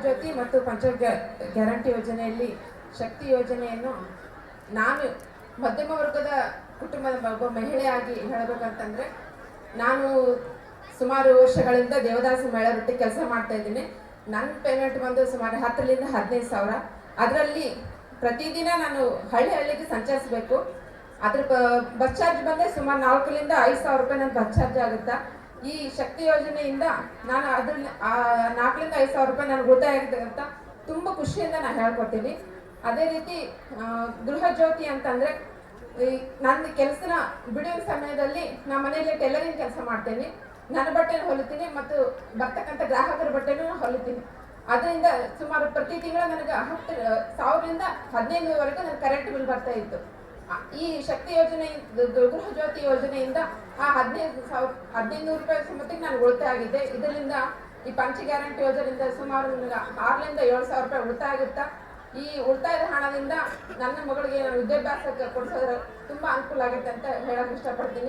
ಜ್ಯೋತಿ ಮತ್ತು ಪಂಚ ಗ್ಯಾರಂಟಿ ಯೋಜನೆಯಲ್ಲಿ ಶಕ್ತಿ ಯೋಜನೆಯನ್ನು ನಾನು ಮಧ್ಯಮ ವರ್ಗದ ಕುಟುಂಬದ ಒಬ್ಬ ಮಹಿಳೆಯಾಗಿ ಹೇಳಬೇಕಂತಂದರೆ, ನಾನು ಸುಮಾರು ವರ್ಷಗಳಿಂದ ದೇವದಾಸಿ ಮಹಿಳೆಯರೊಟ್ಟಿಗೆ ಕೆಲಸ ಮಾಡ್ತಾ ಇದ್ದೀನಿ. ನನ್ನ ಪೇಮೆಂಟ್ ಬಂದು ಸುಮಾರು 10ರಿಂದ 15 ಸಾವಿರ. ಅದರಲ್ಲಿ ಪ್ರತಿದಿನ ನಾನು ಹಳ್ಳಿಗೆ ಸಂಚರಿಸಬೇಕು. ಅದ್ರ ಬಸ್ ಚಾರ್ಜ್ ಬಂದರೆ ಸುಮಾರು 4ರಿಂದ 5 ಸಾವಿರ ರೂಪಾಯಿ ನನ್ನ ಬಸ್ ಚಾರ್ಜ್ ಆಗುತ್ತಾ. ಈ ಶಕ್ತಿ ಯೋಜನೆಯಿಂದ ನಾನು ಅದರಲ್ಲಿ 4ರಿಂದ 5 ಸಾವಿರ ರೂಪಾಯಿ ನನಗೆ ಉಳಿತಾಯ ಆಗಿದೆ ಅಂತ ತುಂಬ ಖುಷಿಯಿಂದ ನಾನು ಹೇಳ್ಕೊಡ್ತೀನಿ. ಅದೇ ರೀತಿ ಗೃಹ ಜ್ಯೋತಿ ಅಂತಂದರೆ, ನನ್ನ ಕೆಲಸನ ಬಿಡುವ ಸಮಯದಲ್ಲಿ ನಾನು ಮನೆಯಲ್ಲಿ ಟೈಲರಿಂಗ್ ಕೆಲಸ ಮಾಡ್ತೀನಿ. ನನ್ನ ಬಟ್ಟೆನ ಹೊಲಿತೀನಿ ಮತ್ತು ಬರ್ತಕ್ಕಂಥ ಗ್ರಾಹಕರ ಬಟ್ಟೆನೂ ಹೊಲಿತೀನಿ. ಅದರಿಂದ ಸುಮಾರು ಪ್ರತಿ ತಿಂಗಳು ನನಗೆ 10,000ರಿಂದ 15,000ವರೆಗೂ ನನಗೆ ಕರೆಂಟ್ ಬಿಲ್ ಬರ್ತಾ ಇತ್ತು. ಈ ಶಕ್ತಿ ಯೋಜನೆ, ಗೃಹ ಜ್ಯೋತಿ ಯೋಜನೆಯಿಂದ ಆ 15,000 ರೂಪಾಯಿ ಸುಮತಿಗೆ ನಾನು ಉಳಿತಾಯ ಆಗಿದೆ. ಇದರಿಂದ ಈ ಪಂಚ ಗ್ಯಾರಂಟಿ ಯೋಜನೆಯಿಂದ ಸುಮಾರು 6ರಿಂದ 7 ಸಾವಿರ ರೂಪಾಯಿ ಉಳಿತಾಯ ಆಗುತ್ತಾ. ಈ ಉಳಿತಾಯದ ಹಣದಿಂದ ನನ್ನ ಮಗಳಿಗೆ ನಾನು ವಿದ್ಯಾಭ್ಯಾಸಕ್ಕೆ ಕೊಡಿಸೋದ್ರೆ ತುಂಬ ಅನುಕೂಲ ಆಗುತ್ತೆ ಅಂತ ಹೇಳಕ್ಕೆ ಇಷ್ಟಪಡ್ತೀನಿ.